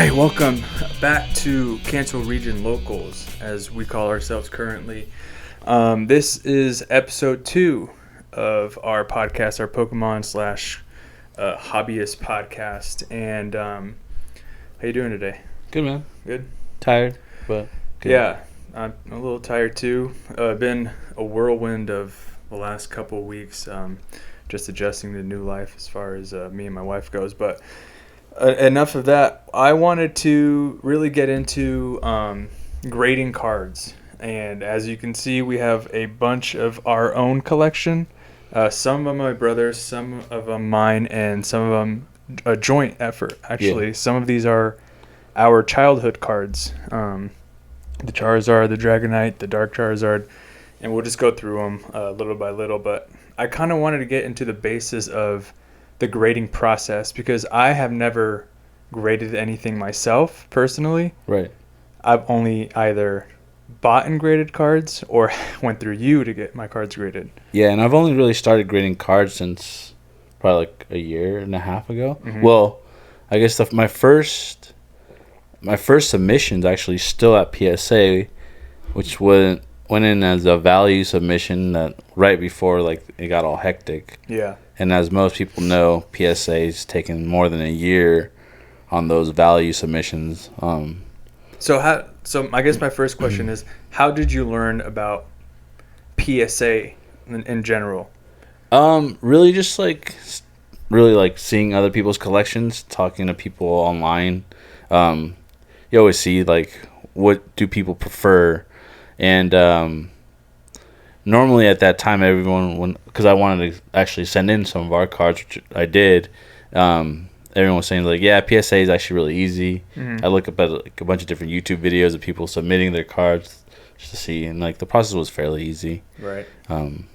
Hi, welcome back to Kanto Region Locals, as we call ourselves currently. This is episode 2 of our podcast, our Pokemon slash hobbyist podcast. And how you doing today? Good, man. Good? Tired, but good. Yeah, I'm a little tired too. Been a whirlwind of the last couple of weeks, just adjusting to new life as far as me and my wife goes. But enough of that. I wanted to really get into grading cards. And as you can see, we have a bunch of our own collection. Some of them my brother's, some of them mine, and some of them a joint effort, actually. Yeah. Some of these are our childhood cards. The Charizard, the Dragonite, the Dark Charizard. And we'll just go through them little by little. But I kind of wanted to get into the basis of the grading process because I have never graded anything myself personally. Right. I've only either bought and graded cards or went through you to get my cards graded. Yeah, and I've only really started grading cards since probably like a year and a half ago. Mhm. Well, I guess my first submission's actually still at PSA, which went in as a value submission that right before like it got all hectic. Yeah. And as most people know, PSA's taken more than a year on those value submissions. So I guess my first question is, how did you learn about PSA in general? Really just really seeing other people's collections, talking to people online. You always see like what do people prefer, and normally at that time everyone, because I wanted to actually send in some of our cards, which I did. Everyone was saying like, yeah, PSA is actually really easy. Mhm. I look up at like a bunch of different YouTube videos of people submitting their cards just to see, and like the process was fairly easy. Right. And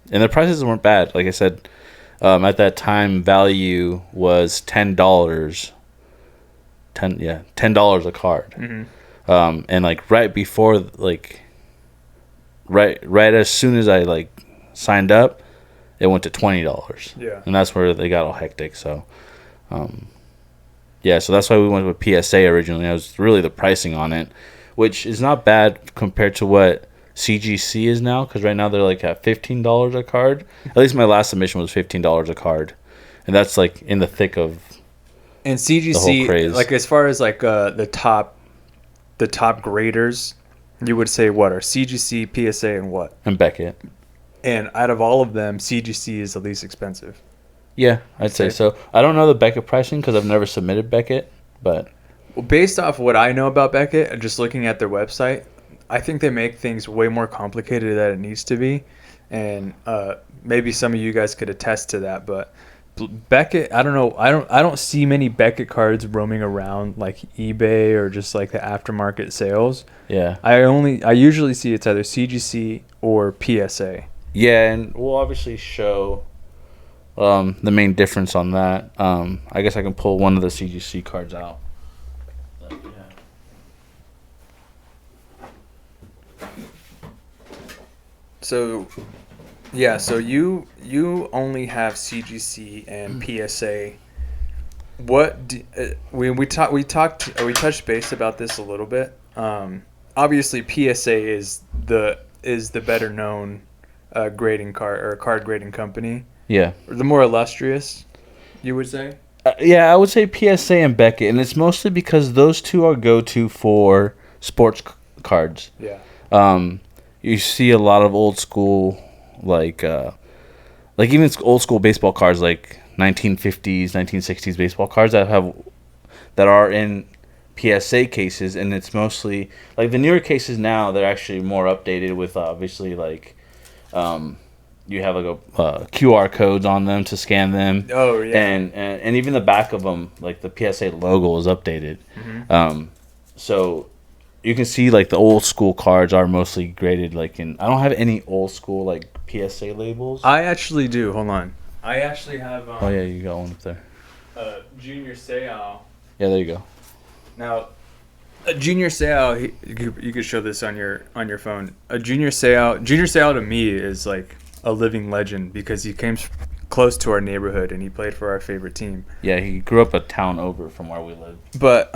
the prices weren't bad. Like I said, at that time, value was $10. $10 a card. Mm-hmm. And like right before, like right as soon as I like signed up, it went to $20. Yeah. And that's where they got all hectic. So, yeah, so that's why we went with PSA originally. That was really the pricing on it, which is not bad compared to what CGC is now, because right now they're like at $15 a card. At least my last submission was $15 a card, and that's like in the thick of And the whole CGC, craze. like as far as like the top graders, you would say what are CGC, PSA, and what? And Beckett. And out of all of them, CGC is the least expensive. Yeah, I'd say Okay. so. I don't know the Beckett pricing because I've never submitted Beckett, but Well, based off what I know about Beckett and just looking at their website, I think they make things way more complicated than it needs to be. And maybe some of you guys could attest to that. But Beckett, I don't know. I don't see many Beckett cards roaming around like eBay or just like the aftermarket sales. yeah. I usually see it's either CGC or PSA. Yeah, and we'll obviously show the main difference on that. I guess I can pull one of the CGC cards out. So, yeah. So you only have CGC and PSA. What we touched base about this a little bit. Obviously, PSA is the better known grading card or card grading company. Yeah. Or the more illustrious, you would say. Yeah, I would say PSA and Beckett, and it's mostly because those two are go-to for sports cards. Yeah. You see a lot of old school, like even old school baseball cards, like 1950s, 1960s baseball cards that are in PSA cases, and it's mostly like the newer cases now. They're actually more updated with obviously like, you have like a QR codes on them to scan them. Oh yeah. And even the back of them, like the PSA logo is updated. Mm-hmm. So you can see like the old school cards are mostly graded like in. I don't have any old school like PSA labels. I actually do. Hold on. I actually have. Oh yeah, you got one up there. Junior Seau. Yeah, there you go. Now, a Junior Seau, you could show this on your phone. A Junior Seau to me is like a living legend because he came close to our neighborhood, and he played for our favorite team. Yeah, he grew up a town over from where we live. But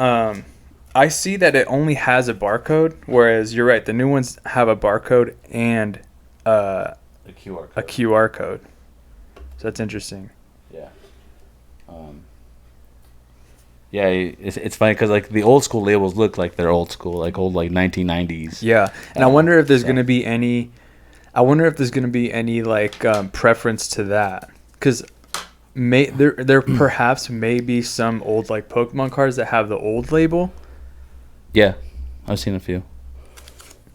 I see that it only has a barcode, whereas you're right, the new ones have a barcode and A QR code. a QR code. So that's interesting. Yeah. Yeah, it's funny because like the old school labels look like they're old school, like old like 1990s. Yeah, and I wonder if there's gonna be any. I wonder if there's gonna be any like preference to that, because there perhaps may be some old like Pokemon cards that have the old label. Yeah, I've seen a few,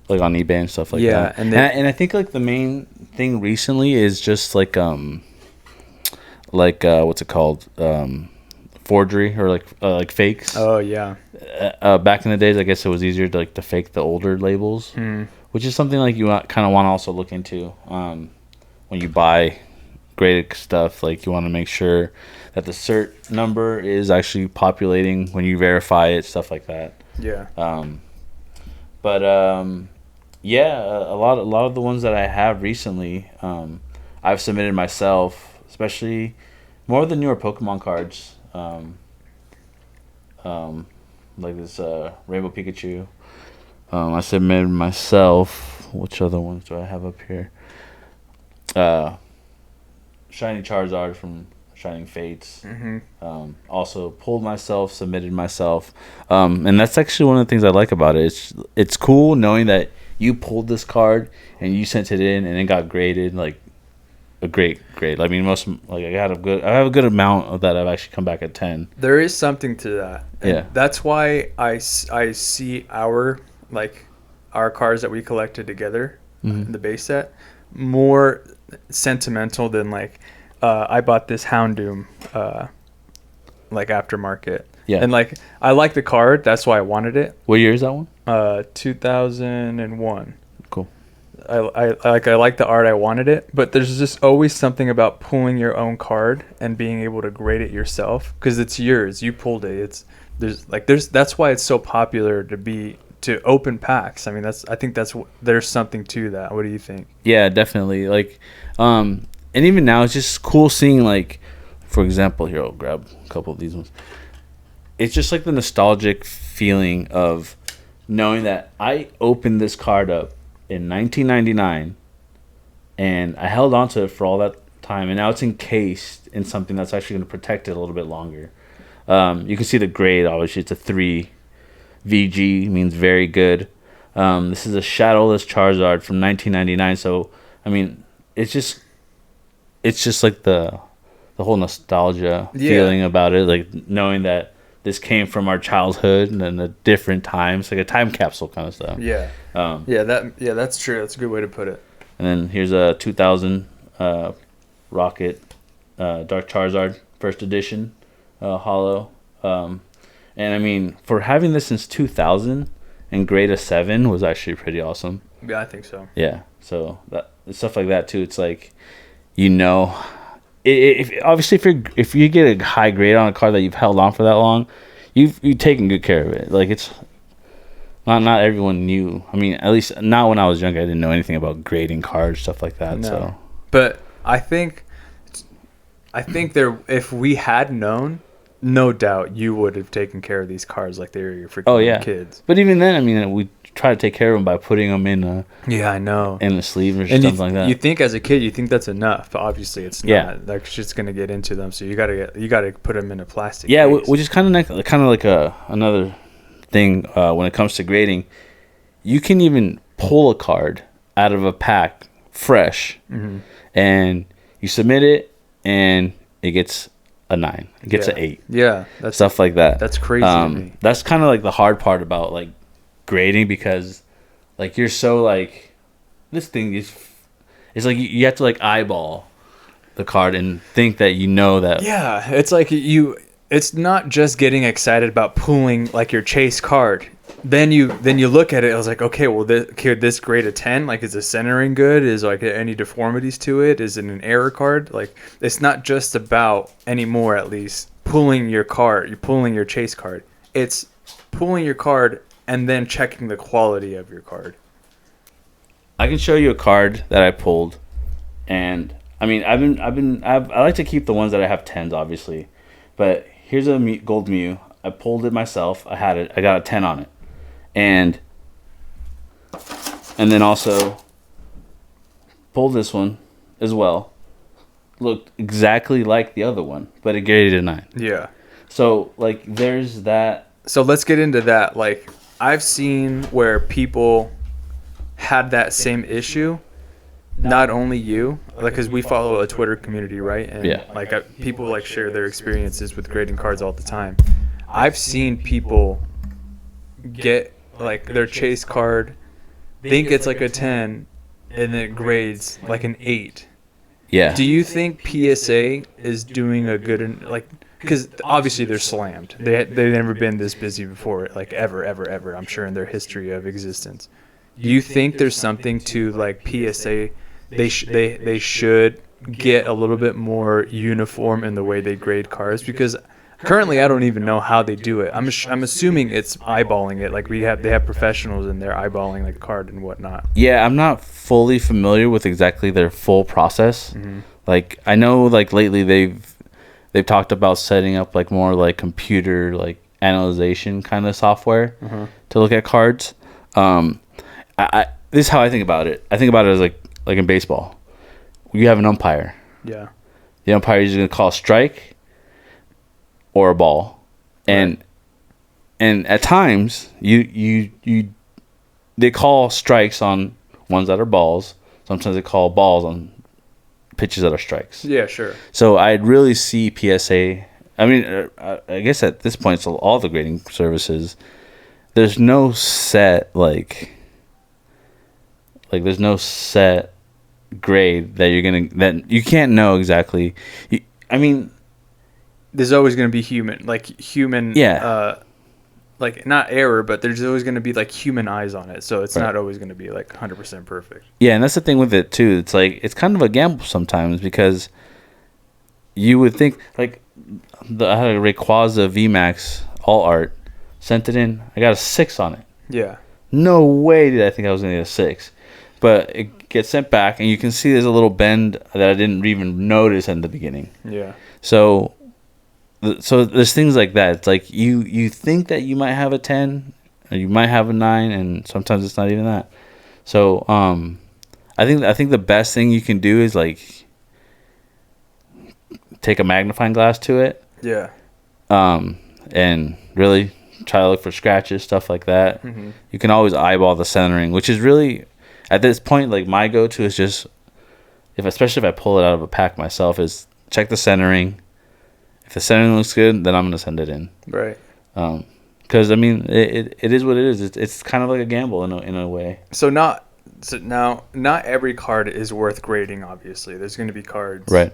like on eBay and stuff like Yeah, that. and And I think like the main thing recently is just like what's it called, forgery or like fakes. Oh yeah. Back in the days, I guess it was easier to like to fake the older labels, which is something like you kind of want to also look into when you buy graded stuff. Like you want to make sure that the cert number is actually populating when you verify it, stuff like that. Yeah. Yeah, a lot of the ones that I have recently, I've submitted myself, especially more of the newer Pokemon cards. Like this Rainbow Pikachu. I submitted myself. Which other ones do I have up here? Shiny Charizard from Shining Fates. Also pulled myself, submitted myself, and that's actually one of the things I like about it. It's cool knowing that you pulled this card and you sent it in and it got graded like a great grade. I mean, I have a good amount of that. I've actually come back at 10. There is something to that. And Yeah. that's why I see our cards that we collected together in the base set more sentimental than I bought this Houndoom aftermarket. Yeah. And I like the card, that's why I wanted it. What year is that one? 2001. Cool. I like the art, I wanted it, but there's just always something about pulling your own card and being able to grade it yourself because it's yours. You pulled it. That's why it's so popular to open packs. I mean, there's something to that. What do you think? Yeah, definitely. And even now it's just cool seeing for example, here I'll grab a couple of these ones. It's just like the nostalgic feeling of knowing that I opened this card up in 1999 and I held on to it for all that time, and now it's encased in something that's actually going to protect it a little bit longer. You can see the grade, obviously it's a 3 VG, means very good. This is a Shadowless Charizard from 1999, so I mean it's just like the whole nostalgia feeling about it, like knowing that this came from our childhood and a different times, like a time capsule kind of stuff. Yeah. That's true. That's a good way to put it. And then here's a 2000 Rocket Dark Charizard first edition holo. And I mean, for having this since 2000 and grade a 7 was actually pretty awesome. Yeah, I think so. Yeah, so stuff like that too. It's like, if you get a high grade on a card that you've held on for that long, you've taken good care of it. Like it's not everyone knew. I mean, at least not when I was younger. I didn't know anything about grading cards, stuff like that. No. So, but I think if we had known, no doubt you would have taken care of these cards like they were your freaking kids. But even then, I mean, we try to take care of them by putting them in I know, in the sleeve or something like that. You think as a kid you think that's enough, but obviously it's not. Yeah. Like shit's gonna get into them, so you gotta put them in a plastic. Yeah, case. Which is kind of like another thing when it comes to grading. You can even pull a card out of a pack fresh, and you submit it, and it gets a 9. It gets an 8. Yeah, that's stuff like that. That's crazy to me. That's kind of like the hard part about grading, because you're so this thing is like you have to eyeball the card and think that that. Yeah, it's like it's not just getting excited about pulling your chase card. Then you look at it. I was like, okay, well, could this grade a 10? Is the centering good? Is any deformities to it? Is it an error card? It's not just about anymore, at least, pulling your card. You're pulling your chase card. It's pulling your card and then checking the quality of your card. I can show you a card that I pulled, and I mean, I like to keep the ones that I have 10s, obviously. But here's a gold Mew. I pulled it myself. I had it. I got a 10 on it. And then also pulled this one as well. Looked exactly like the other one, but it graded a 9. Yeah. So, like, there's that. So let's get into that. Like, I've seen where people had that same issue. Not only you, like, because we follow a Twitter community, right? And Yeah. like people like share their experiences with grading cards all the time. I've seen people get like their chase card, think it's like a 10, and then it grades like an 8. Yeah. Do you think PSA is doing a good, like, because obviously they're slammed. They've never been this busy before, like ever, I'm sure, in their history of existence. Do you think there's something to like PSA? They should get a little bit more uniform in the way they grade cards, because currently I don't even know how they do it. I'm assuming it's eyeballing it. Like they have professionals in there eyeballing like the card and whatnot. Yeah, I'm not fully familiar with exactly their full process. Mm-hmm. Like, I know like lately they've talked about setting up like more like computer like analyzation kind of software to look at cards. I this is how I think about it. I think about it as like in baseball. You have an umpire. Yeah. The umpire is going to call a strike or a ball. And Right. and at times they call strikes on ones that are balls. Sometimes they call balls on pitches that are strikes. Yeah, sure. So I'd really see PSA. I mean, I guess at this point, so all the grading services, there's no set there's no set grade that that you can't know exactly. I mean, There's always going to be human. Yeah. Like not error, but there's always going to be like human eyes on it. So it's not always going to be like 100% perfect. yeah, and that's the thing with it too. It's like it's kind of a gamble sometimes, because you would think like I had a Rayquaza VMAX All Art, sent it in. I got a 6 on it. Yeah. No way did I think I was going to get a 6. But it gets sent back, and you can see there's a little bend that I didn't even notice in the beginning. Yeah. So there's things like that. It's like you think that you might have a 10, or you might have a 9, and sometimes it's not even that. So I think the best thing you can do is like take a magnifying glass to it. Yeah. And really try to look for scratches, stuff like that. Mm-hmm. You can always eyeball the centering, which is really, at this point, like my go-to is just, especially if I pull it out of a pack myself, is check the centering. If the centering looks good, then I'm going to send it in. Right. Because, I mean, it is what it is. It's kind of like a gamble in a way. So not every card is worth grading, obviously. There's going to be cards. Right.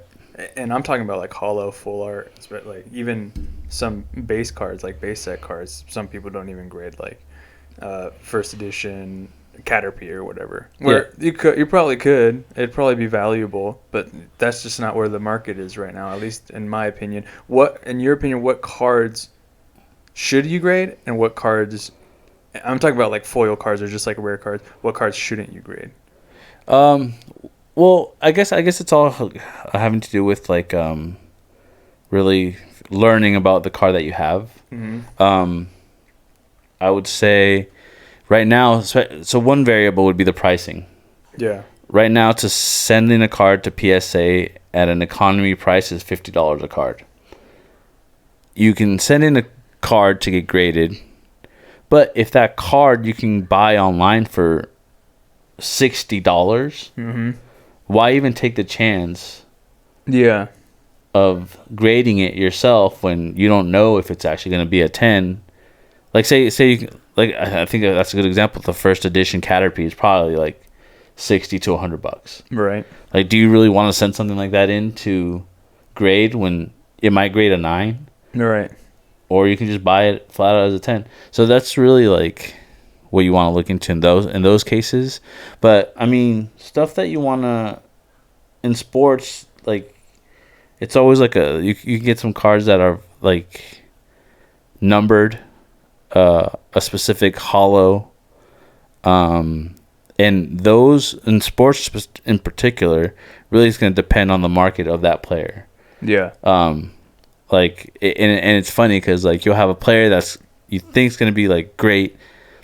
And I'm talking about like hollow, full art, but like even some base cards, like base set cards, some people don't even grade, like first edition Caterpie or whatever. Where you probably could. It'd probably be valuable, but that's just not where the market is right now, at least in my opinion. In your opinion, what cards should you grade, and what cards, I'm talking about like foil cards or just like rare cards, what cards shouldn't you grade? Well, I guess it's all having to do with like really learning about the card that you have. Mm-hmm. I would say right now, so one variable would be the pricing. Yeah. Right now, to send in a card to PSA at an economy price is $50 a card. You can send in a card to get graded, but if that card you can buy online for $60, Mm-hmm. why even take the chance Yeah. of grading it yourself when you don't know if it's actually going to be a 10? Like say you, like I think that's a good example. The first edition Caterpie is probably like $60 to $100. Right. Like, do you really want to send something like that in to grade when it might grade a 9? Right. Or you can just buy it flat out as a 10. So that's really like what you want to look into in those cases. But I mean, stuff that you want to in sports, like it's always like you can get some cards that are like numbered, a specific hollow, And those in sports in particular really is going to depend on the market of that player. Yeah. Like, and it's funny because like you'll have a player that's you think is going to be like great.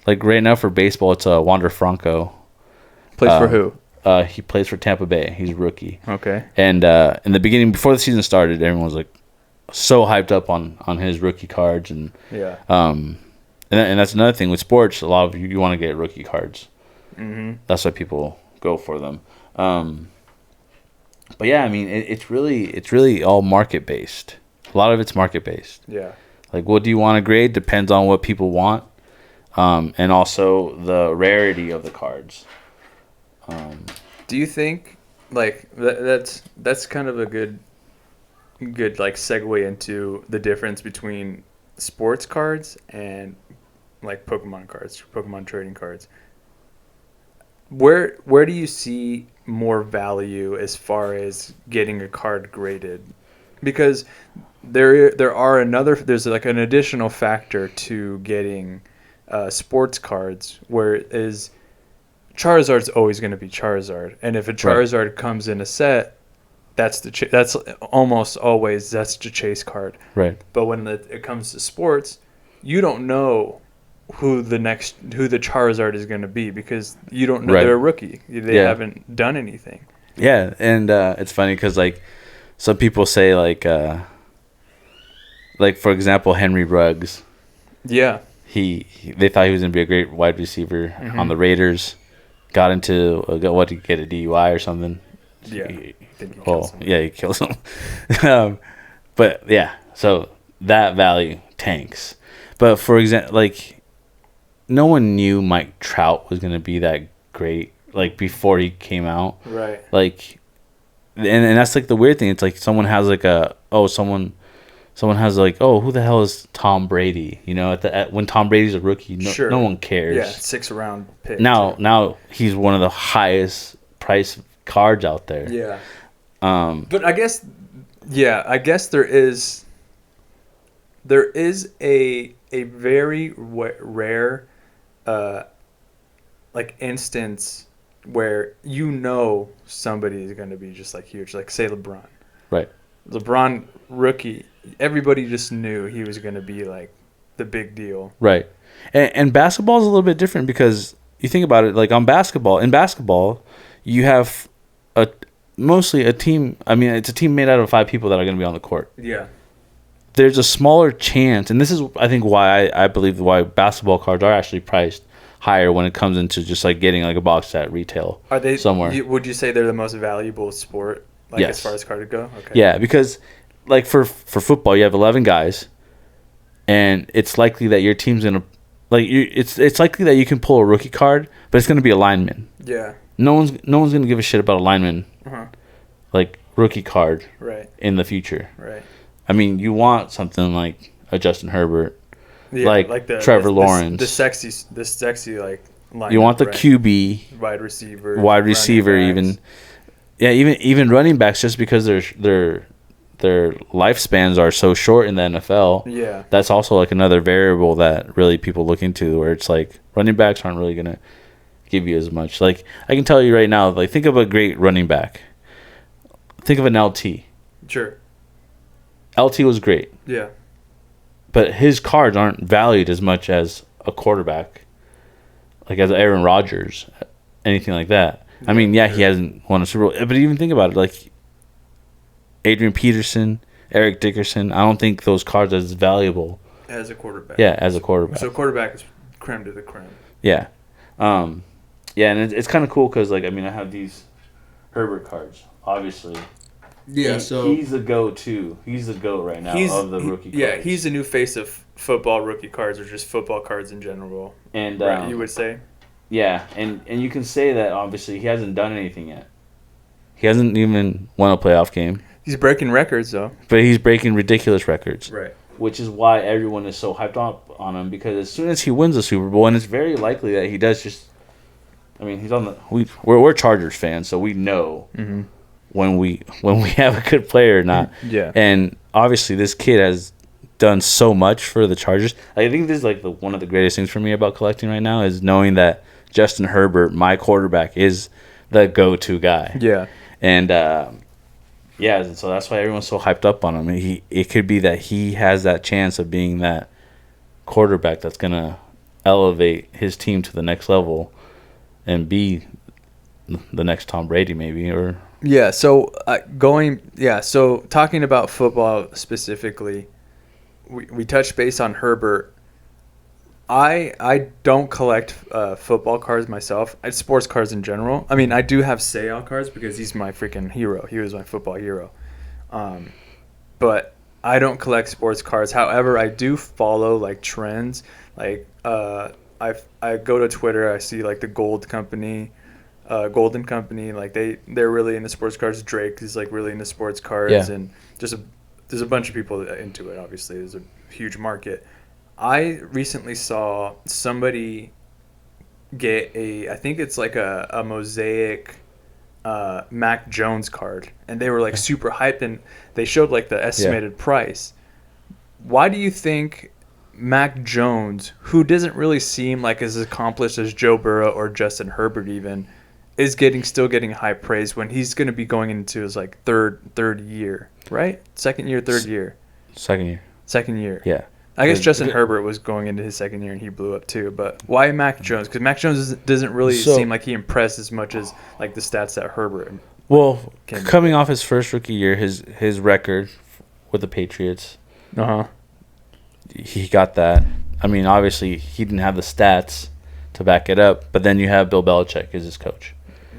Like right now for baseball, it's Wander Franco. Plays for who? He plays for Tampa Bay. He's a rookie. Okay. And in the beginning, before the season started, everyone was like so hyped up on his rookie cards, and Yeah. and that's another thing with sports. A lot of you want to get rookie cards. Mm-hmm. That's why people go for them. But yeah, I mean, it's really all market based. A lot of it's market based. Yeah. Like, what do you want to grade depends on what people want, and also the rarity of the cards. Do you think like that's kind of a good like segue into the difference between sports cards and like Pokemon cards, Pokemon trading cards? Where do you see more value as far as getting a card graded? Because there's like an additional factor to getting sports cards, where it is Charizard's always going to be Charizard, and if a Charizard comes in a set, that's that's almost always that's the chase card. Right. But when it comes to sports, you don't know who the Charizard is going to be, because you don't know. They're a rookie. They haven't done anything. Yeah, and it's funny because like some people say like for example Henry Ruggs. Yeah. They thought he was going to be a great wide receiver on the Raiders. Got into get a DUI or something. Yeah. He kills him. But yeah, so that value tanks. But for example, like no one knew Mike Trout was going to be that great like before he came out. Right. Like, and that's like the weird thing. It's like someone has like someone has like, oh, who the hell is Tom Brady? You know, when Tom Brady's a rookie, no one cares. Yeah, 6th round pick. Now he's one of the highest price cards out there. Yeah. But I guess there is a very rare like instance where somebody is going to be just like huge, like say LeBron. Right. LeBron rookie, everybody just knew he was going to be like the big deal. Right. And basketball is a little bit different because you think about it, like in basketball, you have mostly a team. I mean, it's a team made out of 5 people that are going to be on the court. Yeah. There's a smaller chance, and this is, I think, why I believe why basketball cards are actually priced higher when it comes into just like getting like a box at retail. Are they somewhere? Would you say they're the most valuable sport? Like yes. As far as cards go? Okay. Yeah, because like for football, you have 11 guys, and it's likely that your team's gonna it's likely that you can pull a rookie card, but it's gonna be a lineman. Yeah. No one's gonna give a shit about a lineman, like rookie card, right, in the future. Right. I mean, you want something like a Justin Herbert, yeah, like Trevor Lawrence, the sexy like lineup, you want the right? QB, wide receiver, even. Yeah, even running backs, just because their lifespans are so short in the NFL. Yeah, that's also like another variable that really people look into, where it's like running backs aren't really gonna give you as much. Like I can tell you right now, like think of a great running back. Think of an LT. Sure. LT was great. Yeah. But his cards aren't valued as much as a quarterback, like as Aaron Rodgers, anything like that. I mean, yeah, he hasn't won a Super Bowl, but even think about it, like Adrian Peterson, Eric Dickerson, I don't think those cards are as valuable as a quarterback. Yeah, as a quarterback. So quarterback is creme de la creme. Yeah. Yeah, and it's kind of cool because, like, I mean, I have these Herbert cards, obviously. Yeah, he's the go-to. He's the GOAT right now of the rookie cards. Yeah, he's the new face of football rookie cards, or just football cards in general. And right, you would say? Yeah, and you can say that, obviously, he hasn't done anything yet. He hasn't even won a playoff game. He's breaking records, though. But he's breaking ridiculous records. Right. Which is why everyone is so hyped up on him, because as soon as he wins the Super Bowl, and it's very likely that he does just... I mean, he's on the... We're Chargers fans, so we know when we have a good player or not. Yeah. And obviously, this kid has done so much for the Chargers. I think this is like one of the greatest things for me about collecting right now is knowing that Justin Herbert, my quarterback, is the go-to guy. Yeah. And yeah, so that's why everyone's so hyped up on him. It could be that he has that chance of being that quarterback that's gonna elevate his team to the next level and be the next Tom Brady, maybe. Or Yeah. So So talking about football specifically, we touched base on Herbert. I don't collect football cards myself. Sports cards in general. I mean, I do have Seiya cards because he's my freaking hero. He was my football hero. But I don't collect sports cards. However, I do follow like trends. Like I go to Twitter. I see like the Golden Company. Like they're really into sports cards. Drake is like really into sports cards, Yeah. and there's a bunch of people into it. Obviously, there's a huge market. I recently saw somebody get I think it's like a mosaic Mac Jones card, and they were like super hyped, and they showed like the estimated price. Why do you think Mac Jones, who doesn't really seem like as accomplished as Joe Burrow or Justin Herbert even, is still getting high praise when he's going to be going into his like third year, right? Second year, third year. Second year. Yeah. I guess Justin Herbert was going into his second year and he blew up too. But why Mac Jones? Because Mac Jones doesn't really seem like he impressed as much as like the stats that Herbert. Well, coming off his first rookie year, his record with the Patriots, he got that. I mean, obviously he didn't have the stats to back it up, but then you have Bill Belichick as his coach.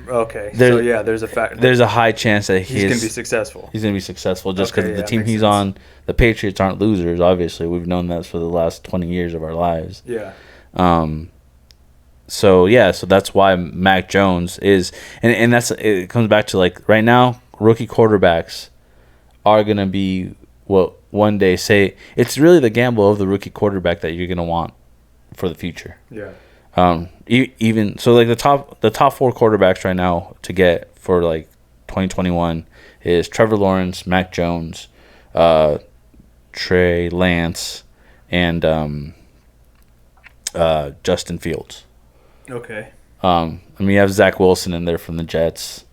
Okay, there's a fact. There's a high chance that he's going to be successful. He's going to be successul just because the team he's on, the Patriots aren't losers. Obviously, we've known that for the last 20 years of our lives. Yeah. So that's why Mac Jones is, and that's it. Comes back to like right now, rookie quarterbacks are going to be what one day say. It's really the gamble of the rookie quarterback that you're going to want for the future. Yeah. Even so, like the top four quarterbacks right now to get for like 2021 is Trevor Lawrence, Mac Jones, Trey Lance, and Justin Fields. Okay. I mean, you have Zach Wilson in there from the Jets,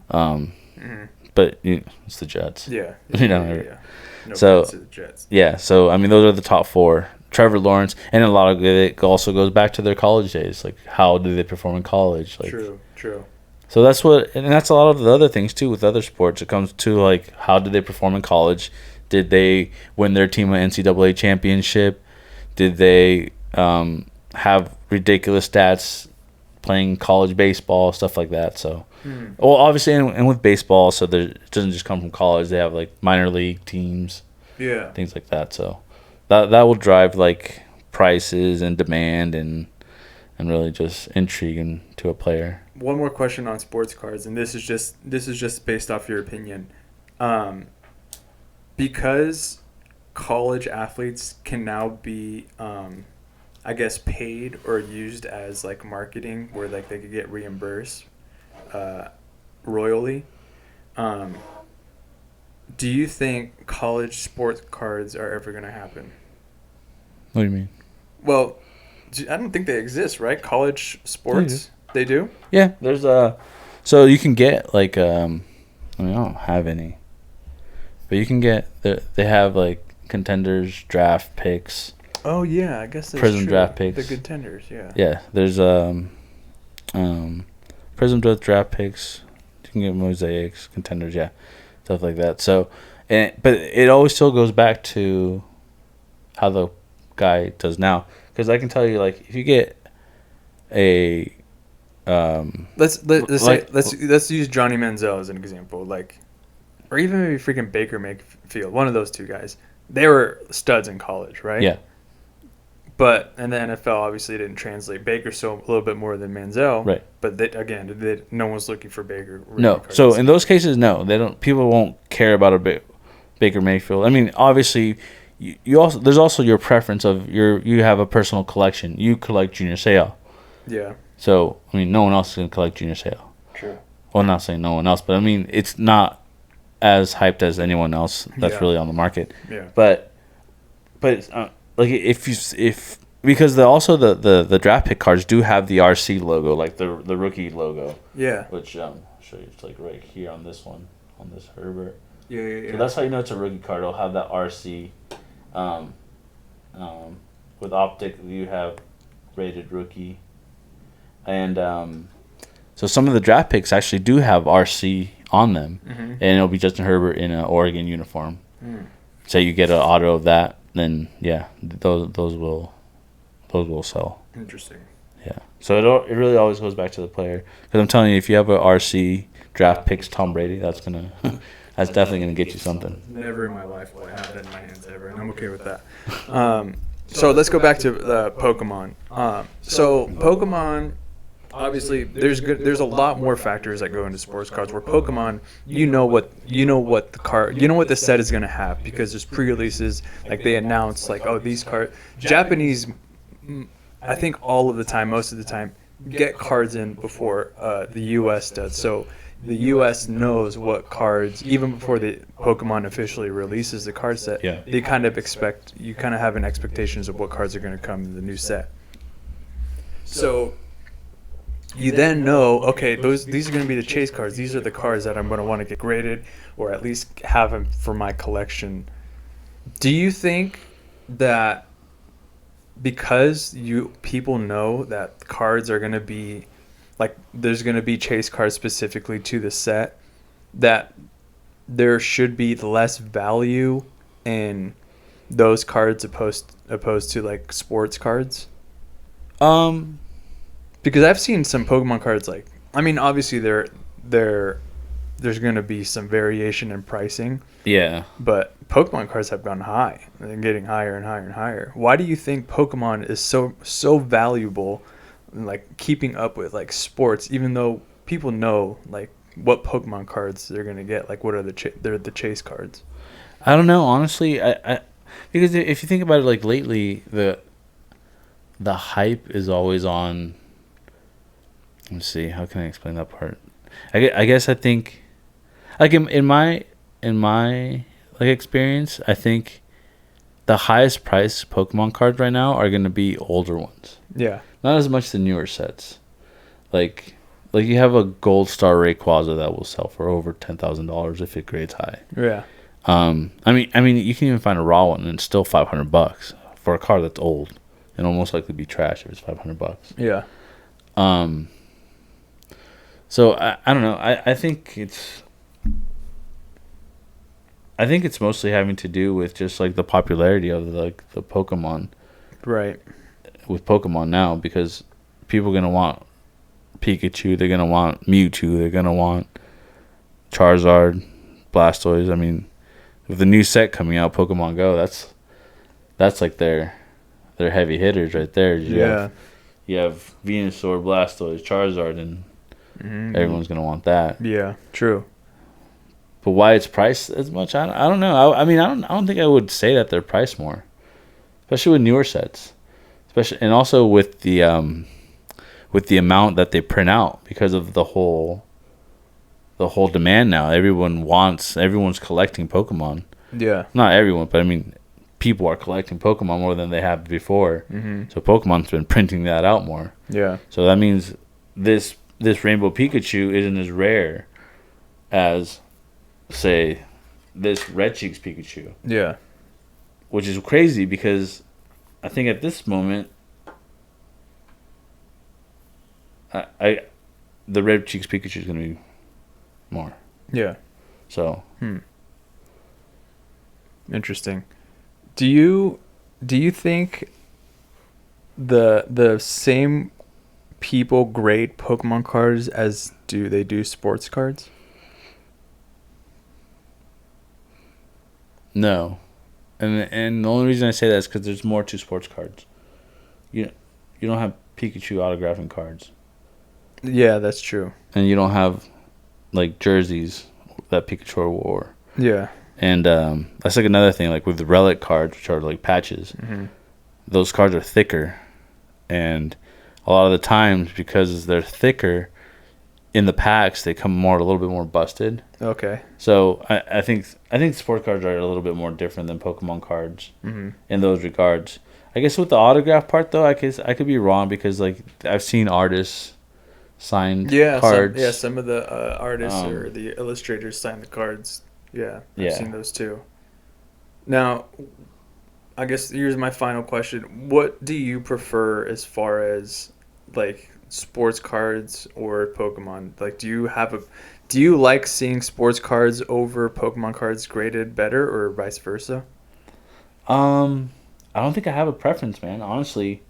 but it's the Jets. Yeah. Yeah. No so to the Jets. Yeah, so I mean, those are the top four. Trevor Lawrence, and a lot of it also goes back to their college days. Like, how do they perform in college? Like, True. So that's a lot of the other things too with other sports. It comes to like, how did they perform in college? Did they win their team an NCAA championship? Did they have ridiculous stats playing college baseball, stuff like that? So, well, obviously, and with baseball, so it doesn't just come from college. They have like minor league teams, things like that. So. That will drive like prices and demand and really just intrigue into a player. One more question on sports cards, and this is just based off your opinion. Because college athletes can now be, I guess, paid or used as like marketing, where like they could get reimbursed royally. Do you think college sports cards are ever going to happen? What do you mean? Well, I don't think they exist, right? College sports, they do? Yeah, there's so you can get like I mean, I don't have any, but you can get they have like contenders draft picks. Oh yeah, I guess that's Prism true. Draft picks. The contenders, yeah. Yeah, there's Prism draft picks. You can get mosaics, contenders, yeah, stuff like that. So, but it always still goes back to how the guy does now, because I can tell you, like, if you get a let's use Johnny Manziel as an example, like, or even maybe freaking Baker Mayfield, one of those two guys. They were studs in college, right? Yeah. But in the NFL, obviously, it didn't translate. Baker so a little bit more than Manziel, right? But no one's looking for Baker. No, so in those cases, no, they don't. People won't care about a Baker Mayfield. I mean, obviously, you also there's also your preference of you have a personal collection. You collect Junior Seau. Yeah. So I mean, no one else can collect Junior Seau. True. Well, I'm not saying no one else, but I mean, it's not as hyped as anyone else that's really on the market. Yeah. But like if because the draft pick cards do have the RC logo, like the rookie logo. Yeah. Which I'll show you. It's like right here on this one, on this Herbert. Yeah. So that's how you know it's a rookie card. It'll have that RC. With optic, you have rated rookie, and so some of the draft picks actually do have RC on them, and it'll be Justin Herbert in an Oregon uniform. Say you get an auto of that, then yeah, those will sell. Interesting. Yeah. So it really always goes back to the player, because I'm telling you, if you have a RC draft picks Tom Brady, that's definitely gonna get you something. Never in my life will I have that in my hands ever, and I'm okay with that. So let's go back to Pokemon. So Pokemon, obviously, there's a lot more factors that go into sports cards. Where Pokemon, you know what the set is gonna have, because there's pre-releases, like they announce like, oh, these cards. Japanese, I think all of the time, most of the time, get cards in before the U.S. does. So the U.S. knows what cards, even before the Pokemon officially releases the card set. Yeah. They kind of have an expectations of what cards are going to come in the new set. So you then know, okay, these are going to be the chase cards. These are the cards that I'm going to want to get graded, or at least have them for my collection. Do you think that because people know that cards are going to be, like, there's going to be chase cards specifically to the set, that there should be less value in those cards opposed to like sports cards? Because I've seen some Pokemon cards, like, I mean, obviously there's going to be some variation in pricing. Yeah. But Pokemon cards have gone high. They're getting higher and higher and higher. Why do you think Pokemon is so valuable, like keeping up with like sports, even though people know like what Pokemon cards they're gonna get? Like, what are they're the chase cards? I don't know, honestly. I because if you think about it, like lately, the hype is always on. Let's see, how can I explain that part? I guess I think, like in my like experience, I think the highest price Pokemon cards right now are gonna be older ones. Yeah. Not as much the newer sets. Like you have a Gold Star Rayquaza that will sell for over $10,000 if it grades high. Yeah. I mean, you can even find a raw one and it's still $500 for a card that's old, and will most likely be trash if it's $500. Yeah. So I don't know. I think it's mostly having to do with just like the popularity of the Pokemon. Right. With Pokemon now, because people are gonna want Pikachu, they're gonna want Mewtwo, they're gonna want Charizard, Blastoise. I mean, with the new set coming out, Pokemon Go, that's like their heavy hitters right there. You have Venusaur, Blastoise, Charizard, and everyone's gonna want that. Yeah, true. But why it's priced as much, I don't know. I mean, I don't think I would say that they're priced more, especially with newer sets, and also with the amount that they print out, because of the whole demand now. Everyone's collecting Pokemon. Yeah. Not everyone, but I mean, people are collecting Pokemon more than they have before. So Pokemon's been printing that out more. Yeah. So that means this Rainbow Pikachu isn't as rare as, say, this Red Cheeks Pikachu. Yeah. Which is crazy, because I think at this moment, the Red Cheeks Pikachu is going to be more. Yeah. So. Interesting. Do you think the same people grade Pokemon cards as they do sports cards? No. And the only reason I say that is because there's more to sports cards. You don't have Pikachu autographing cards. Yeah, that's true. And you don't have like jerseys that Pikachu wore. Yeah. And that's like another thing, like with the relic cards, which are like patches. Those cards are thicker, and a lot of the times, because they're thicker, in the packs they come a little bit more busted. Okay. So I think sport cards are a little bit more different than Pokemon cards in those regards. I guess with the autograph part though, I could be wrong because like I've seen artists signed cards. Some of the artists or Um, the illustrators sign the cards. Yeah, I've yeah. seen those too. Now, I guess here's my final question. What do you prefer as far as like sports cards or Pokemon? Like do you like seeing sports cards over Pokemon cards graded better or vice versa? Um, I don't think I have a preference, man. Honestly,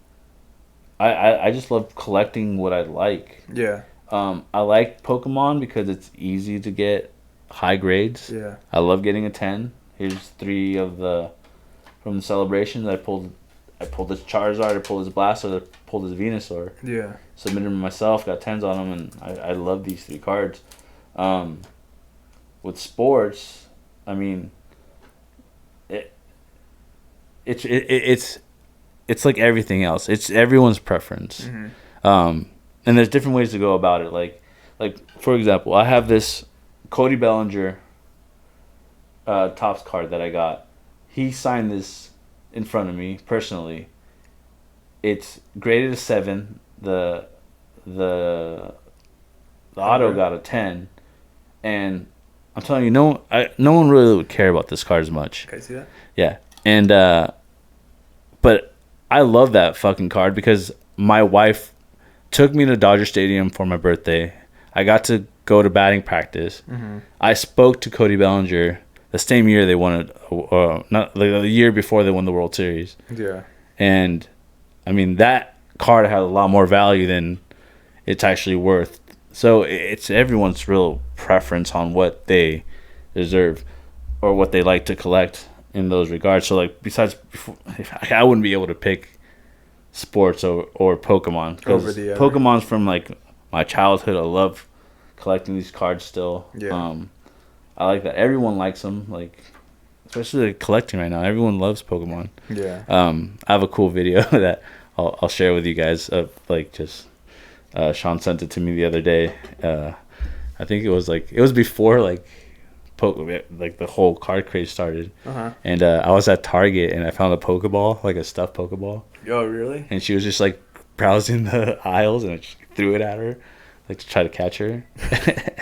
I just love collecting what I like. Yeah. I like Pokemon because it's easy to get high grades. Yeah. I love getting a 10. Here's three of the from the celebrations. I pulled this Charizard, I pulled this Blastoise, I pulled this Venusaur. Yeah. Submitted them myself, got 10s on them, and I love these three cards. Um, with sports, I mean, it, it's it's like everything else. It's everyone's preference. Mhm. And there's different ways to go about it. Like for example, I have this Cody Bellinger Topps card that I got. He signed this in front of me personally. It's graded a 7. The the auto Okay. got a 10, and I'm telling you, no one really would care about this card as much. Okay, see that? Yeah, and but I love that fucking card because my wife took me to Dodger Stadium for my birthday. I got to go to batting practice. Mhm. I spoke to Cody Bellinger the same year they won it, not like the year before they won the World Series, Yeah. and I mean that card had a lot more value than it's actually worth. So it's everyone's real preference on what they deserve or what they like to collect in those regards. So like besides, I wouldn't be able to pick sports or Pokemon Over because the other. Pokemon's from like my childhood. I love collecting these cards still. Yeah. I like that everyone likes them. Like especially like, collecting right now, everyone loves Pokemon. Yeah. I have a cool video that I'll share with you guys of like just Sean sent it to me the other day. I think it was before like like the whole card craze started, Uh-huh. and I was at Target and I found a Pokeball, like a stuffed Pokeball, Oh, really? and she was just like browsing the aisles and I just threw it at her, like to try to catch her,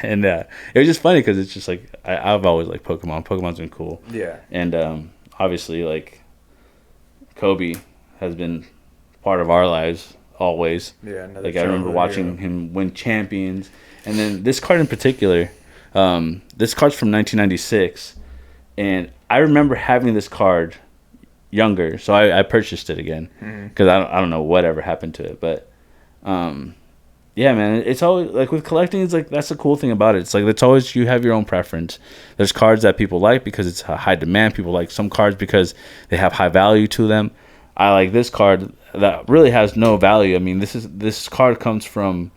and it was just funny because it's just like I've always liked Pokemon. Pokemon's been cool, Yeah. and obviously like Kobe has been part of our lives always. Yeah, another Like I remember childhood watching hero. him win champions, and then this card in particular, this card's from 1996, and I remember having this card younger, so I purchased it again Mhm. because I don't know whatever happened to it, but yeah, man, it's always like with collecting. It's like that's the cool thing about it. It's like it's always you have your own preference. There's cards that people like because it's a high demand. People like some cards because they have high value to them. I like this card that really has no value. I mean, this card comes from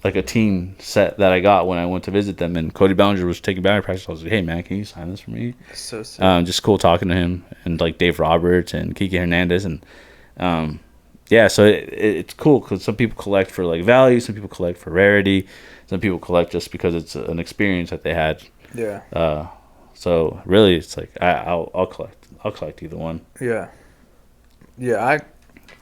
like a team set that I got when I went to visit them, and Cody Bellinger was taking batting practice. I was like, hey man, can you sign this for me? So sick. Just cool talking to him and like Dave Roberts and Kike Hernandez and yeah, so it's cool because some people collect for like value, some people collect for rarity, some people collect just because it's an experience that they had. Yeah. So really, it's like I'll collect either one. Yeah. Yeah,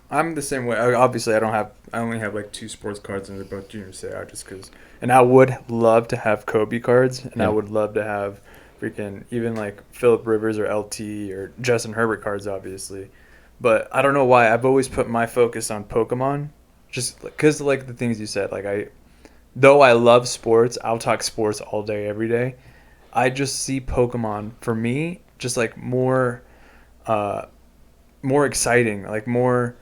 I'm the same way. Obviously, I only have like two sports cards, and they're both junior seau just because. And I would love to have Kobe cards, and I Yeah. would love to have freaking even like Philip Rivers or LT or Justin Herbert cards, obviously. But I don't know why I've always put my focus on Pokemon, just because like the things you said. Though I love sports, I'll talk sports all day, every day. I just see Pokemon for me just like uh, more exciting, like more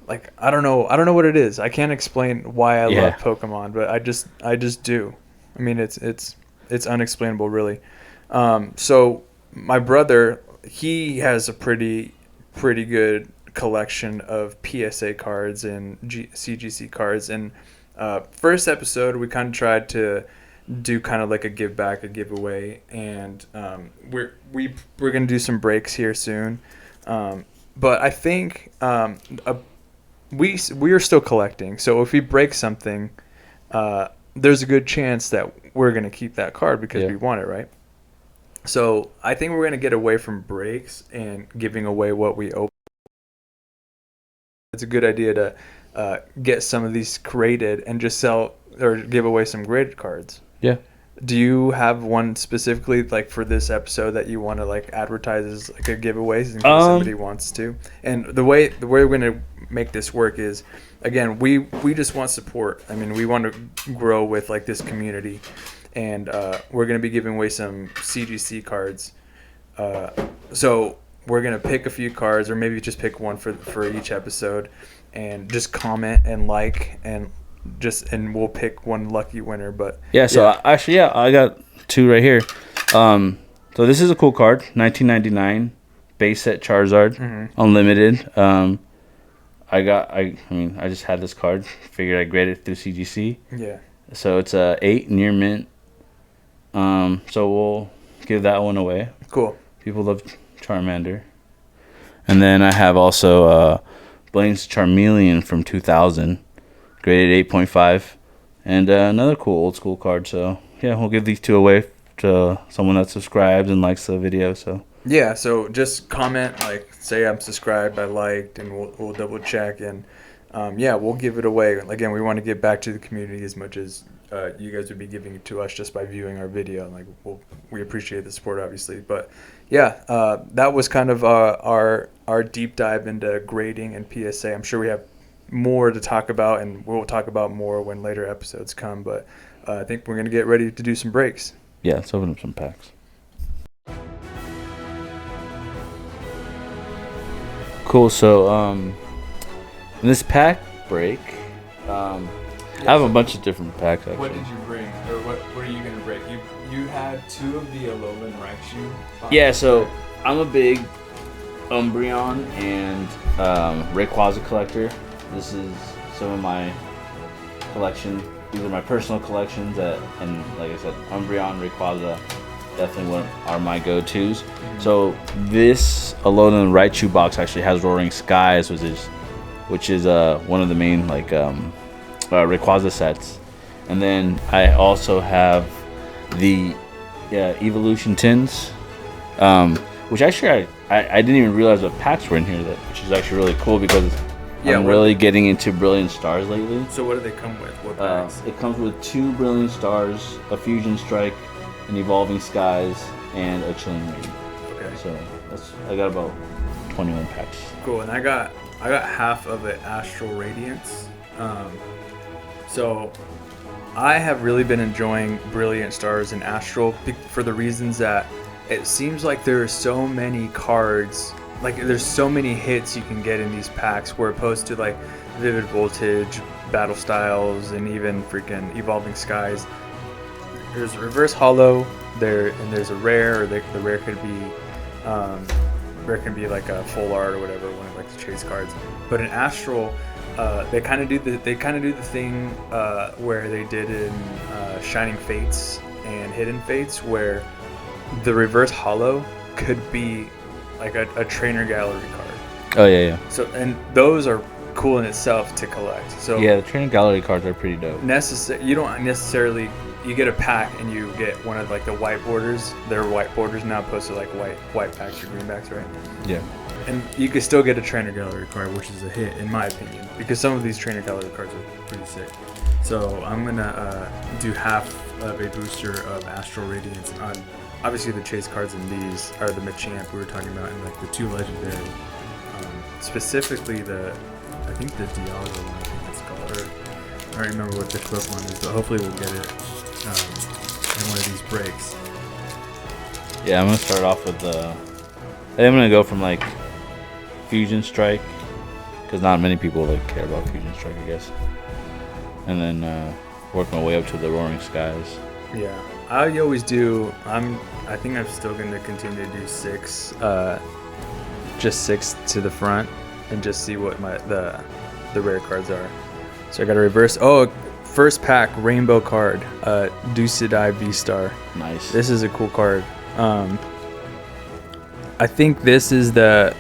like I don't know what it is. I can't explain why I love Yeah. Pokemon, but I just do. I mean, it's unexplainable, really. So my brother, he has a pretty good collection of PSA cards and CGC cards. And first episode, we kind of tried to do kind of like a give back, a giveaway, and we're gonna do some breaks here soon. But I think we are still collecting. So if we break something, there's a good chance that we're gonna keep that card because Yeah. we want it, right? So I think we're gonna get away from breaks and giving away what we open. it's a good idea to get some of these created and just sell or give away some graded cards. Yeah. Do you have one specifically like for this episode that you want to like advertise as like a giveaway in case somebody wants to? And the way we're gonna make this work is, again, we just want support. I mean, we want to grow with like this community, and we're gonna be giving away some CGC cards. So we're gonna pick a few cards, or maybe just pick one for each episode, and just comment and like and we'll pick one lucky winner. But I got two right here. So this is a cool card, 1999 base set Charizard, unlimited. I just had this card, figured I'd grade it through CGC. Yeah. So it's a 8 near mint. So we'll give that one away. Cool. People love Charmander. And then I have also Blaine's Charmeleon from 2000, graded 8.5, and another cool old school card. So yeah, we'll give these two away to someone that subscribes and likes the video. So yeah, so just comment, like say I'm subscribed, I liked, and we'll double check, and we'll give it away. Again, we want to give back to the community as much as you guys would be giving it to us just by viewing our video. Like we appreciate the support, obviously, but yeah, that was kind of our deep dive into grading and PSA. I'm sure we have more to talk about, and we'll talk about more when later episodes come, but I think we're going to get ready to do some breaks. Yeah, let's open up some packs. Cool. So in this pack break, I have a bunch of different packs actually. What did you bring, or what are you going to break? You had 2 of the Alolan Raichu. Yeah, so I'm a big Umbreon and Rayquaza collector. This is some of my collection. These are my personal collections, and like I said, Umbreon, Rayquaza, definitely are my go-tos. Mm-hmm. So this Alolan Raichu box actually has Roaring Skies, which is one of the main Rayquaza sets. And then I also have the Evolution tins, which actually I didn't even realize what packs were in here, which is actually really cool because I'm really getting into Brilliant Stars lately. So what do they come with? What packs? It comes with 2 Brilliant Stars, a Fusion Strike, an Evolving Skies, and a Chilling Reign. Okay. So I got about 21 packs. Cool, and I got half of it Astral Radiance. So I have really been enjoying Brilliant Stars and Astral for the reasons that it seems like there are so many cards, like there's so many hits you can get in these packs, where opposed to like Vivid Voltage, Battle Styles, and even freaking Evolving Skies. There's a reverse holo there, and there's a rare, or the rare could be like a full art or whatever, one of like the chase cards. But in Astral, they kind of do the thing where they did in Shining Fates and Hidden Fates, where the reverse holo could be like a trainer gallery card. Oh yeah. So, and those are cool in itself to collect. So yeah, the trainer gallery cards are pretty dope. You don't necessarily, you get a pack and you get one of like the white borders. They're white borders now, opposed to like white packs or green backs, right? Yeah. And you could still get a trainer gallery card, which is a hit in my opinion, because some of these trainer gallery cards are pretty sick. So I'm gonna do half of a booster of Astral Radiance on. Obviously, the chase cards in these are the Machamp we were talking about, and like the 2 legendary. Specifically, I think the Dialga one, I think it's called. Or I don't remember what the Pokemon is, but hopefully we'll get it in one of these breaks. Yeah, I'm gonna start off with I'm gonna go from like Fusion Strike, because not many people like care about Fusion Strike, I guess. And then work my way up to the Roaring Skies. Yeah. I always do. I think I'm still going to continue to do 6, just 6 to the front, and just see what the rare cards are. So I got a reverse. Oh, first pack rainbow card, Ducidai V-Star. Nice. This is a cool card. I think this is the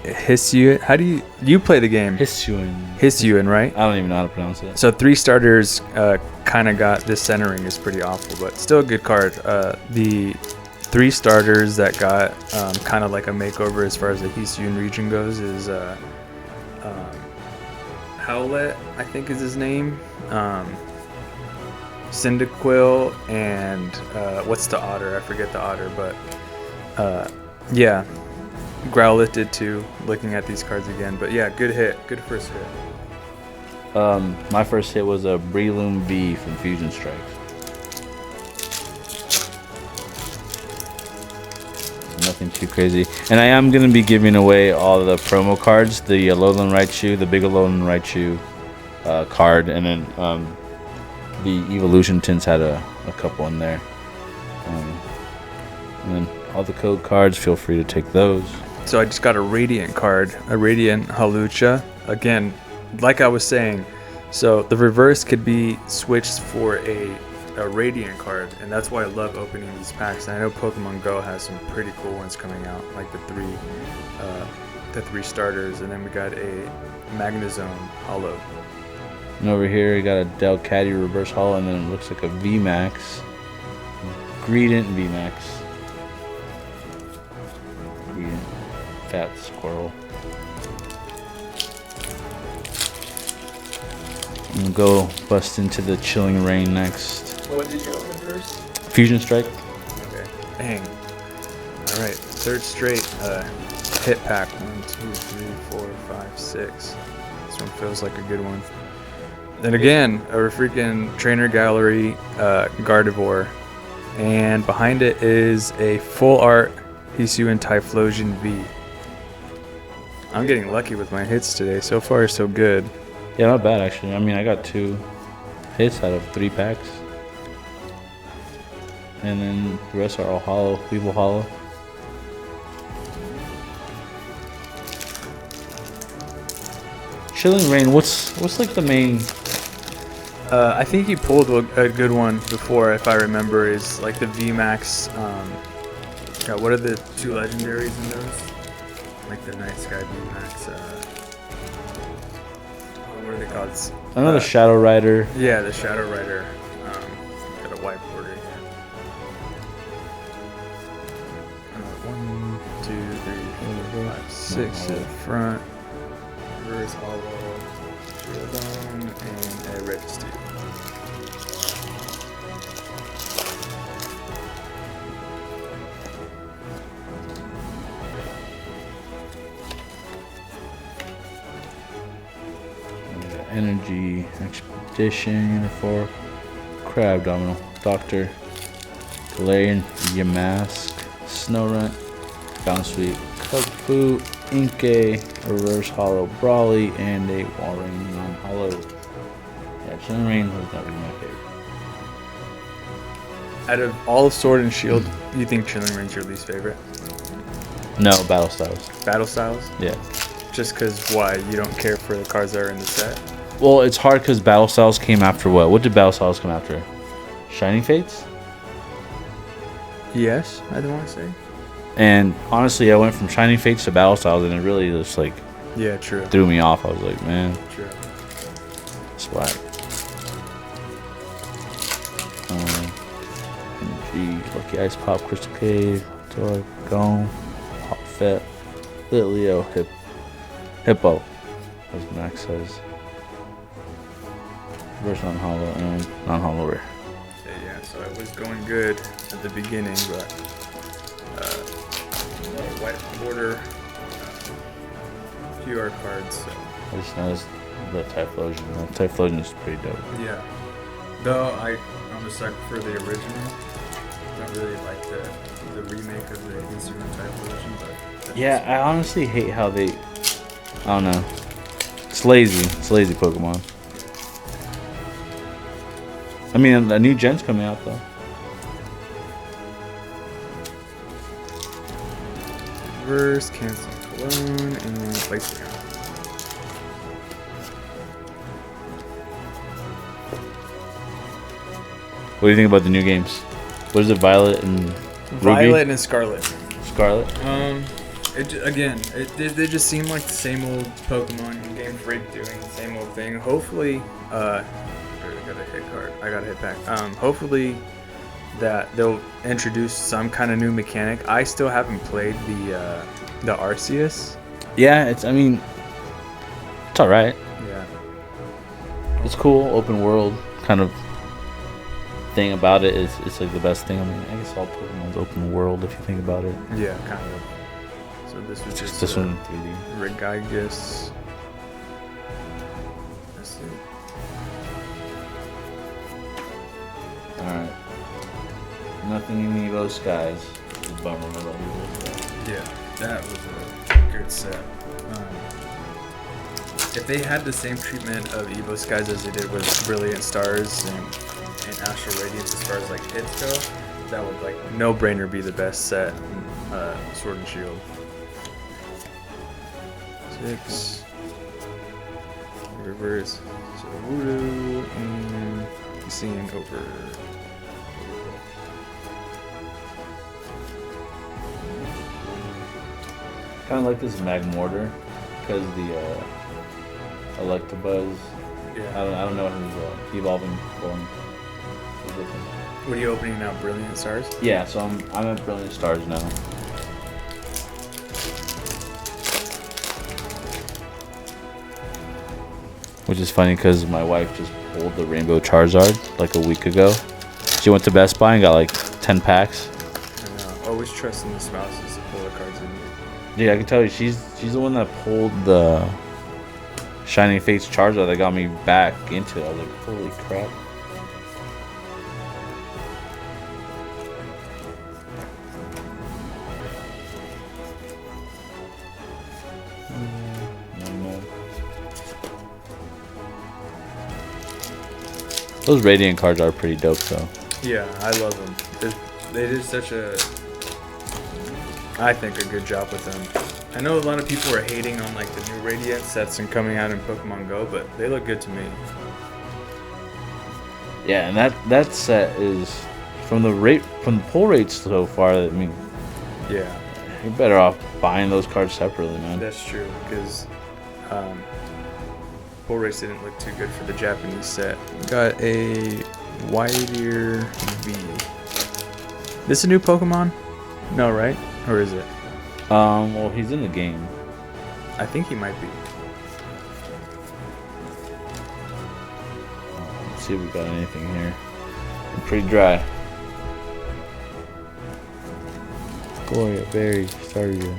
Hisuian. How do you play the game? Hisuian, right? I don't even know how to pronounce it. So 3 starters kind of got, this centering is pretty awful, but still a good card. The 3 starters that got Howlett, I think is his name. Cyndaquil and what's the otter? I forget the otter, but yeah, Growlithe did too. Looking at these cards again, but yeah, good hit, good first hit. My first hit was a Breloom V from Fusion Strike. Nothing too crazy. And I am going to be giving away all the promo cards. The Alolan Raichu, the big Alolan Raichu card. And then the Evolution Tints had a couple in there. And then all the code cards, feel free to take those. So I just got a Radiant card, a Radiant Halucha. Again, like I was saying, so the reverse could be switched for a Radiant card, and that's why I love opening these packs. And I know Pokemon Go has some pretty cool ones coming out, like the three starters, and then we got a Magnezone Holo. And over here, we got a Delcatty reverse holo, and then it looks like a VMAX. Greedent VMAX. Greedent. Fat Squirrel. We'll go bust into the Chilling Rain next. What did you open first? Fusion Strike. Okay. Dang. All right. Third straight hit pack. 1, 2, 3, 4, 5, 6. This one feels like a good one. And again, a freaking Trainer Gallery Gardevoir. And behind it is a full art Hisuian Typhlosion V. I'm getting lucky with my hits today. So far, so good. Yeah, not bad actually. I mean, I got 2 hits out of 3 packs. And then the rest are all hollow, Weevil hollow. Chilling Rain, what's like the main? I think he pulled a good one before, if I remember, is like the VMAX. What are the 2 legendaries in those? Like the Night Sky VMAX. What are they called? Another Shadow Rider. Yeah, the Shadow Rider. Got a white border here. 1, 2, 3, 4, 5, 6 at front. Reverse hollow, Shieldon, and a Registry. Energy, Expedition, Uniform, Crab Domino, Doctor, Galarian, Yamask, Snorunt, Bounce Sweep, Kugfu, Inkay, Reverse Hollow Brawly, and a Walrein non-hollow. Yeah, Chilling Rain was not really my favorite. Out of all of Sword and Shield, you think Chilling Rain's your least favorite? No, Battle Styles. Battle Styles? Yeah. Just because why? You don't care for the cards that are in the set? Well, it's hard because Battle Styles came after what? What did Battle Styles come after? Shining Fates? Yes, I don't want to say. And honestly, I went from Shining Fates to Battle Styles, and it really just like True. threw me off. I was like, man, True. it's whack. Energy, Lucky Ice Pop, Crystal Cave, Toy, Gone, Hot Fet, Litleo, Hippo. That's max size. Reverse non-hollow and non-hollow rare. Yeah, so it was going good at the beginning, but white border QR cards. So. I just noticed the Typhlosion. The Typhlosion is pretty dope. Yeah. Though I'm a sucker for the original. I don't really like the remake of the Hisuian Typhlosion, but Yeah, I honestly hate how they. I don't know. It's lazy. It's lazy Pokemon. I mean, a new gen's coming out though. Reverse, cancel clone, and place it. What do you think about the new games? What is it, Violet and Ruby? Violet and Scarlet. Scarlet? They just seem like the same old Pokemon Game Freak doing the same old thing. Hopefully, I got a hit card. I got a hit pack. Hopefully that they'll introduce some kind of new mechanic. I still haven't played the Arceus. Yeah, I mean, it's alright. Yeah. it's cool, open world kind of thing about it is it's like the best thing. I mean, I guess all Pokemon's open world if you think about it. Yeah, kind of. So this was just This one in 3D. Regigigas. Let's see. Alright. Nothing in the Evo Skies. It's a bummer about Evo Skies. Yeah, that was a good set. If they had the same treatment of Evo Skies as they did with Brilliant Stars and Astral Radiance as far as like hits go, that would like no brainer be the best set in Sword and Shield. 6 reverse, so Voodoo and seeing over. Kind of like this Magmortar because the Electabuzz. Yeah. I don't know what his evolving form is looking. What are you opening now? Brilliant Stars? Yeah, so I'm at Brilliant Stars now. Which is funny because my wife just pulled the Rainbow Charizard like a week ago. She went to Best Buy and got like 10 packs. I know. Always trusting the spouses to pull the cards in you. Yeah, I can tell you, she's the one that pulled the Shining Fates Charizard that got me back into it. I was like, holy crap. Those Radiant cards are pretty dope, though. Yeah, I love them. They did such a, I think, a good job with them. I know a lot of people are hating on like the new Radiant sets and coming out in Pokemon Go, but they look good to me. Yeah, and that set is from the pull rates so far. I mean, Yeah, you're better off buying those cards separately, man. that's true because pull race didn't look too good for the Japanese set. Got a Whiteear V. This a new Pokemon? No, right? Or is it? Well, he's in the game. I think he might be. Let's see if we got anything here. I'm pretty dry. Gloria, Berry, Staryu,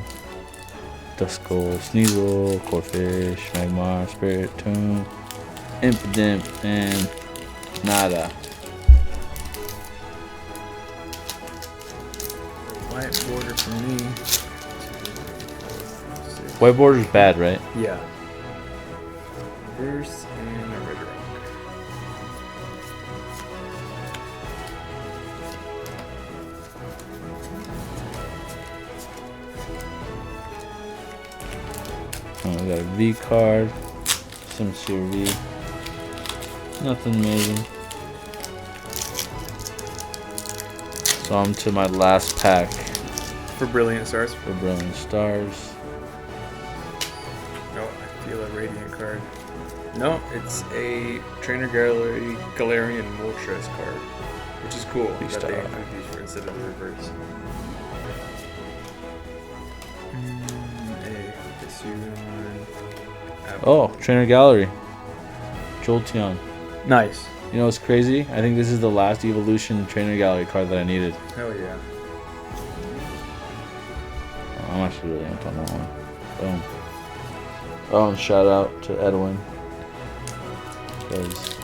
Duskull, Sneasel, Corphish, Magmar, Spirit Tomb, Impidimp, and Nada. White border for me. White border's bad, right? Yeah. Reverse and a red rock. Oh, we got a V card, Sincere V. Nothing amazing. So I'm to my last pack For Brilliant Stars. for Brilliant Stars. No, I feel a Radiant card. No, it's a Trainer Galarian Moltres card, which is cool that they Star. include these for instead of the reverse. A Hisuian. Oh, Trainer Gallery. Jolteon. Nice. You know what's crazy? I think this is the last Evolution Trainer Gallery card that I needed. Hell yeah. Oh, I'm actually really amped on that one. Boom. Oh, and shout out to Edwin. Because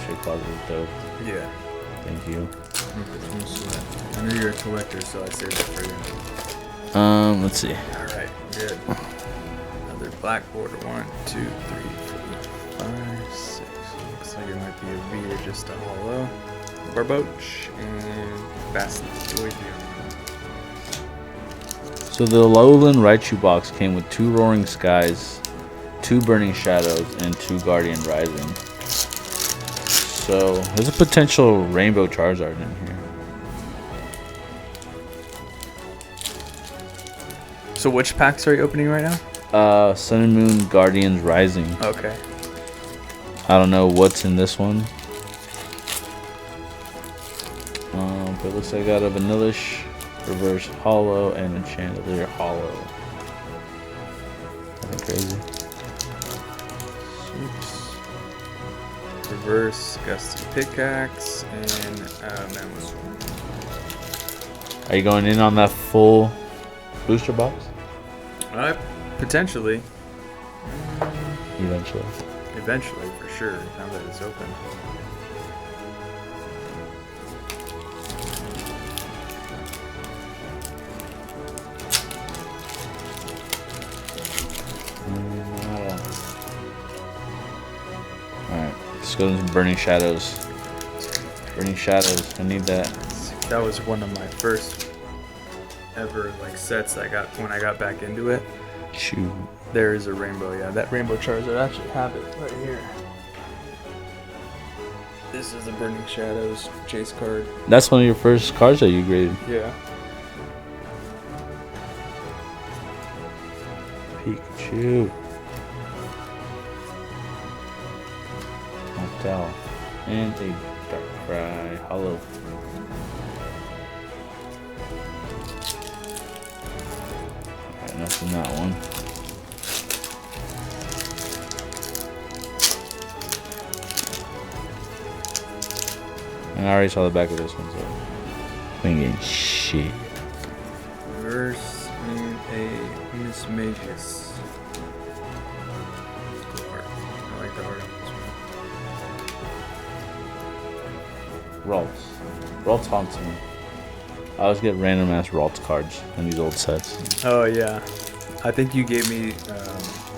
Straight Closet is dope. Yeah. Thank you. I know you're a collector, so I saved it for you. Let's see. Alright, good. Another black border. 1, 2, 3, 4, 5, 6. Looks like it might be a V or just a hollow. Barboach and Bastoidion. So the Lowland Raichu box came with 2 Roaring Skies, 2 Burning Shadows, and 2 Guardian Rising. So there's a potential Rainbow Charizard in here. So which packs are you opening right now? Sun and Moon Guardians Rising. Okay. I don't know what's in this one. But it looks like I got a Vanillish Reverse Hollow and a Chandelier Hollow. Nothing crazy. 6. reverse Gusty Pickaxe, and Mammoth. Are you going in on that full booster box? Potentially. Eventually, for sure, now that it's open. Alright, let's go into Burning Shadows. Burning Shadows, I need that. That was one of my first ever sets I got when I got back into it. Shoot. There is a rainbow, yeah. That rainbow Charizard, I actually have it right here. This is the Burning Shadows chase card. That's one of your first cards that you graded. Yeah. Pikachu. Hotel. And a Darkrai Hollow. Alright, nothing that one. And I already saw the back of this one, so we ain't getting shit. Reverse and a Miss Magus. Cool art. I like the art on this one. Ralts haunts me. I always get random ass Ralts cards in these old sets. Oh yeah, I think you gave me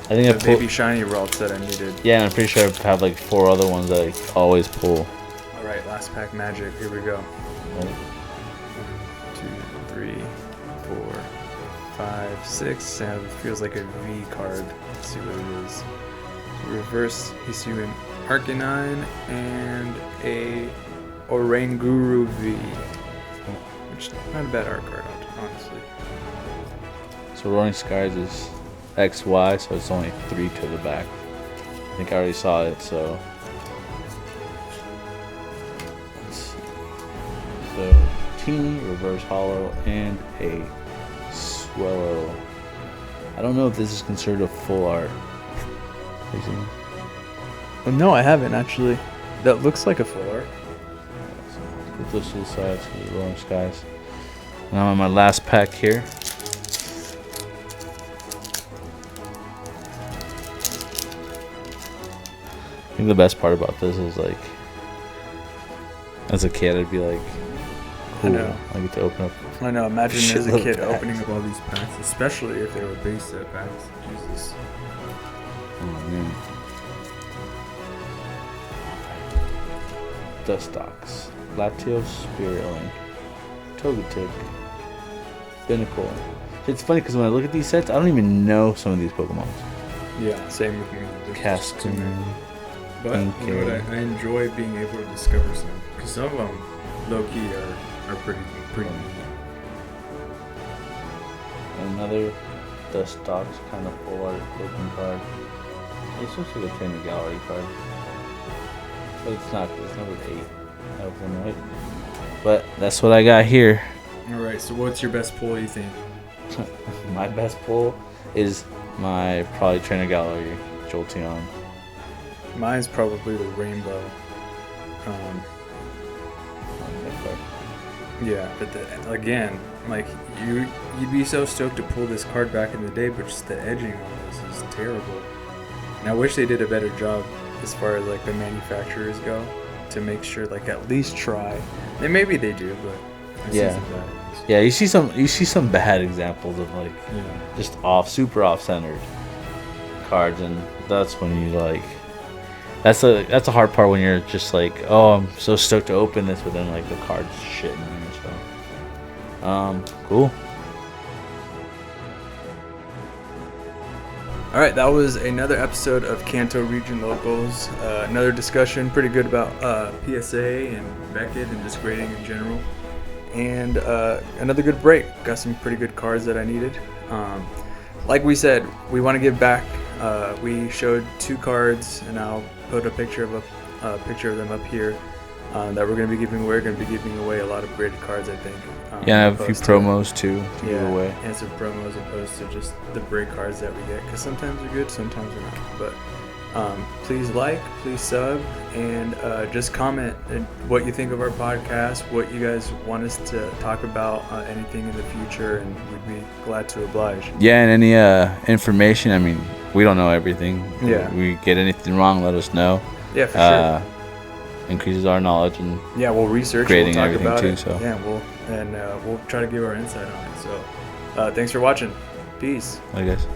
I think the baby shiny Ralts that I needed. Yeah, and I'm pretty sure I have 4 other ones that I always pull. Alright, last pack magic. Here we go. 1, 2, 3, 4, 5, 6. And it feels like a V card. Let's see what it is. Reverse Hisuian Arcanine and a Oranguru V. Which is not a bad art card, honestly. So Roaring Skies is XY, so it's only 3 to the back. I think I already saw it, so. Let's see. So Teeny, Reverse Hollow, and a Swallow. I don't know if this is considered a full art. No, I haven't actually. That looks like a full art. Put those to the side, so the Roaring Skies. Now I'm on my last pack here. I think the best part about this is as a kid, I'd be like, cool. I know. I get to open up. I know. Imagine as a kid packs. opening up all these packs, especially if they were base set packs. Jesus. Oh man. Dustox, Latios, Spirit Link, Togetic, Binnacle. It's funny because when I look at these sets, I don't even know some of these Pokemon. Yeah, same with me. Cascoon. But you know what? I enjoy being able to discover some, because some of them, low key, are pretty neat. Another Dustox kind of full art looking card. It's just like a trainer gallery card, but it's not. It's number 8. That was one right. But that's what I got here. All right. So what's your best pull? You think? My best pull is my probably trainer gallery Jolteon. Mine's probably the rainbow. Yeah, but again, you'd be so stoked to pull this card back in the day, but just the edging on this is terrible. And I wish they did a better job as far as the manufacturers go to make sure at least try. And maybe they do, but I see some bad ones. Yeah, you see some bad examples of just super off centered cards, and that's when you that's a hard part when you're just oh, I'm so stoked to open this, but then the card's shit in there. So cool. All right, that was another episode of Kanto Region Locals. Another discussion, pretty good about PSA and Beckett and just grading in general. And another good break. Got some pretty good cards that I needed. Like we said, we want to give back. We showed 2 cards, and I'll put a picture of them up here that we're going to be giving away. We're going to be giving away a lot of graded cards, I think. Yeah, I have a few promos too to give away. And some promos opposed to just the break cards that we get, because sometimes they're good, sometimes they're not. But Please like, please sub, and just comment what you think of our podcast, what you guys want us to talk about, anything in the future, and we'd be glad to oblige. Yeah, and any information. I mean, we don't know everything. Yeah. We get anything wrong, let us know. Yeah, for sure. Increases our knowledge and we'll research, creating we'll talk everything about too. it. So we'll try to give our insight on it. So, thanks for watching. Peace. I guess.